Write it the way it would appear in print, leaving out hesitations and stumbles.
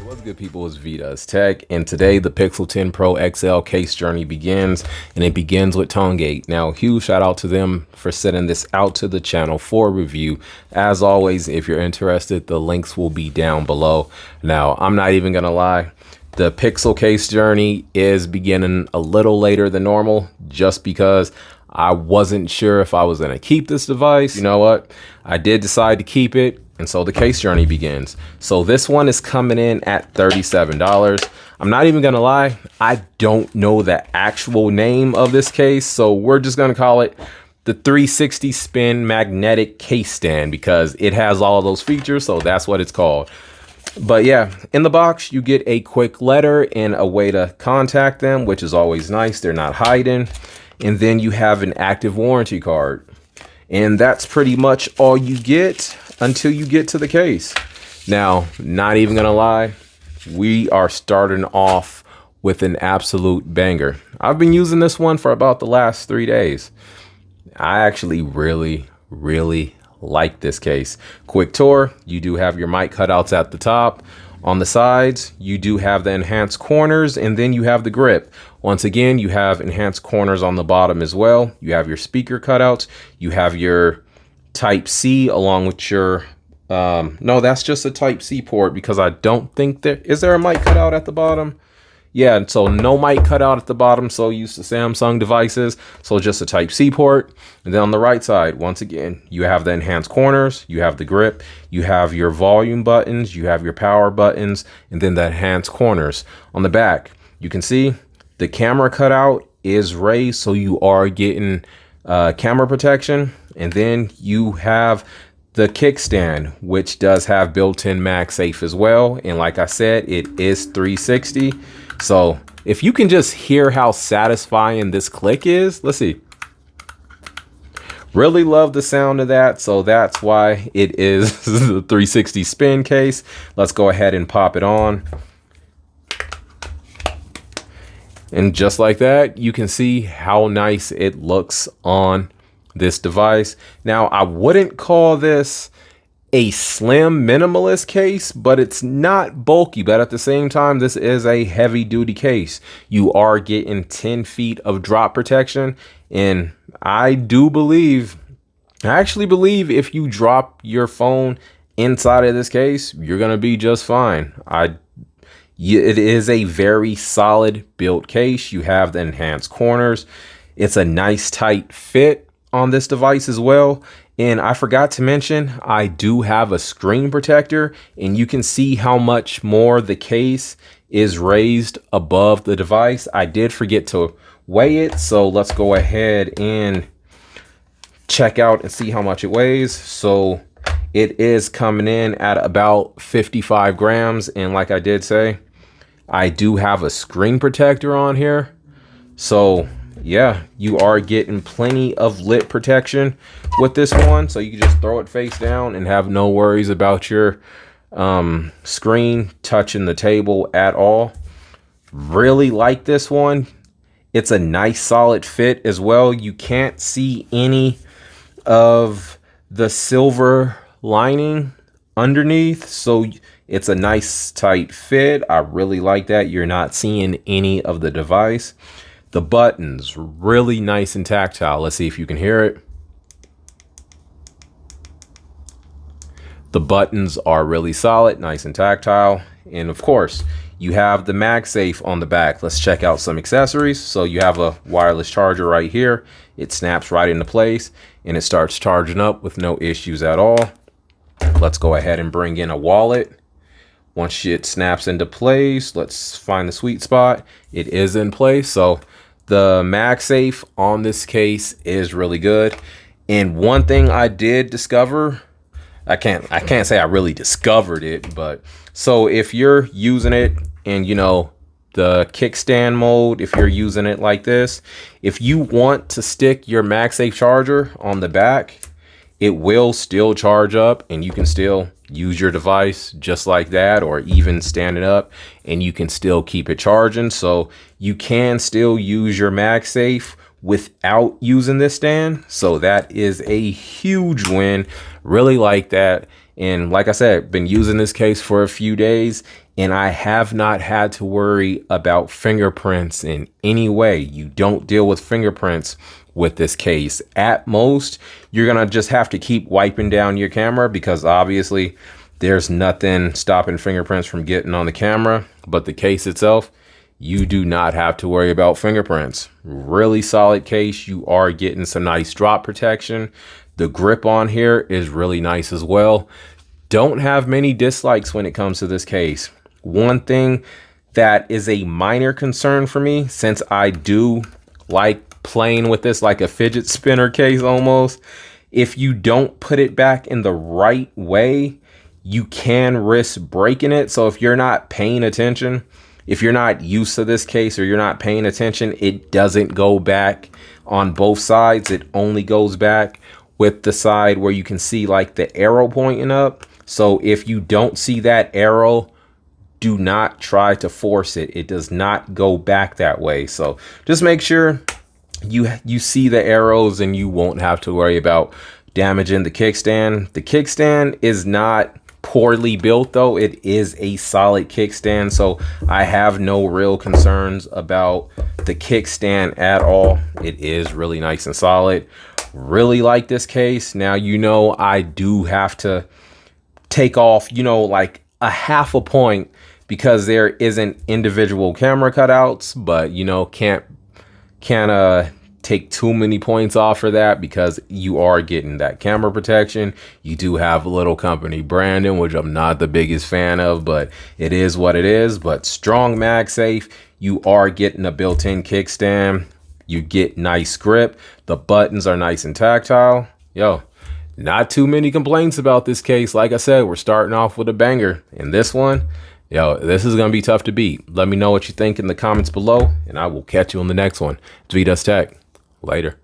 What's good, people? It's Vita's Tech, and today the Pixel 10 Pro XL case journey begins, and it begins with TONGATE. Now, huge shout out to them for sending this out to the channel for review. As always, if you're interested, the links will be down below. Now, I'm not even gonna lie, the Pixel case journey is beginning a little later than normal, just because I wasn't sure if I was gonna keep this device. You know what? I did decide to keep it. And so the case journey begins. So this one is coming in at $37. I'm not even gonna lie, I don't know the actual name of this case, so we're just gonna call it the 360 spin magnetic case stand because it has all of those features, so that's what it's called. But yeah, in the box, you get a quick letter and a way to contact them, which is always nice. They're not hiding. And then you have an active warranty card. And that's pretty much all you get until you get to the case. Now, not even gonna lie, we are starting off with an absolute banger. I've been using this one for about the last 3 days. I actually really like this case. Quick tour, you do have your mic cutouts at the top. On the sides, you do have the enhanced corners, and then you have the grip. Once again, you have enhanced corners on the bottom as well. You have your speaker cutouts. You have your Type-C along with your, no, that's just a Type-C port because I don't think is there a mic cutout at the bottom? Yeah, and so no mic cutout at the bottom, so used to Samsung devices, so just a Type-C port. And then on the right side, once again, you have the enhanced corners, you have the grip, you have your volume buttons, you have your power buttons, and then the enhanced corners. On the back, you can see the camera cutout is raised, so you are getting camera protection. And then you have the kickstand, which does have built-in MagSafe as well. And like I said, it is 360. So if you can just hear how satisfying this click is, let's see. Really love the sound of that. So that's why it is the 360 spin case. Let's go ahead and pop it on. And just like that, you can see how nice it looks on this device. Now, I wouldn't call this a slim minimalist case, but it's not bulky. But at the same time, this is a heavy duty case. You are getting 10 feet of drop protection. And I actually believe if you drop your phone inside of this case, you're going to be just fine. It is a very solid built case. You have the enhanced corners. It's a nice tight fit on this device as well. And I forgot to mention, I do have a screen protector, and you can see how much more the case is raised above the device. I did forget to weigh it, so let's go ahead and check out and see how much it weighs. So it is coming in at about 55 grams. And like I did say, I do have a screen protector on here. So yeah, you are getting plenty of lit protection with this one. So you can just throw it face down and have no worries about your screen touching the table at all. Really like this one. It's a nice solid fit as well. You can't see any of the silver lining underneath, so it's a nice tight fit. I really like that. You're not seeing any of the device. The buttons, really nice and tactile. Let's see if you can hear it. The buttons are really solid, nice and tactile. And of course, you have the MagSafe on the back. Let's check out some accessories. So you have a wireless charger right here. It snaps right into place and it starts charging up with no issues at all. Let's go ahead and bring in a wallet. Once it snaps into place, let's find the sweet spot. It is in place. So the MagSafe on this case is really good. And one thing I did discover, I can't say I really discovered it, but so if you're using it in, you know, the kickstand mode, if you're using it like this, if you want to stick your MagSafe charger on the back, it will still charge up and you can still use your device just like that, or even stand it up and you can still keep it charging. So you can still use your MagSafe without using this stand. So that is a huge win. Really like that. And like I said, been using this case for a few days, and I have not had to worry about fingerprints in any way. You don't deal with fingerprints with this case. At most, you're gonna just have to keep wiping down your camera, because obviously there's nothing stopping fingerprints from getting on the camera. But the case itself, you do not have to worry about fingerprints. Really solid case. You are getting some nice drop protection. The grip on here is really nice as well. Don't have many dislikes when it comes to this case. One thing that is a minor concern for me, since I do like playing with this like a fidget spinner case almost, if you don't put it back in the right way, you can risk breaking it. So if you're not paying attention, if you're not used to this case or you're not paying attention, it doesn't go back on both sides. It only goes back with the side where you can see like the arrow pointing up. So if you don't see that arrow, do not try to force it. It does not go back that way. So just make sure you see the arrows, and you won't have to worry about damaging the kickstand. The kickstand is not poorly built though. It is a solid kickstand, so I have no real concerns about the kickstand at all. It is really nice and solid. Really like this case. Now, you know, I do have to take off, you know, like a half a point, because there isn't individual camera cutouts, but you know, can't take too many points off for that, because you are getting that camera protection. You do have a little company branding, which I'm not the biggest fan of, but it is what it is. But strong MagSafe. You are getting a built-in kickstand. You get nice grip. The buttons are nice and tactile. Yo, not too many complaints about this case. Like I said, we're starting off with a banger. And this one, yo, this is gonna be tough to beat. Let me know what you think in the comments below, and I will catch you on the next one. It's VDust Tech. Later.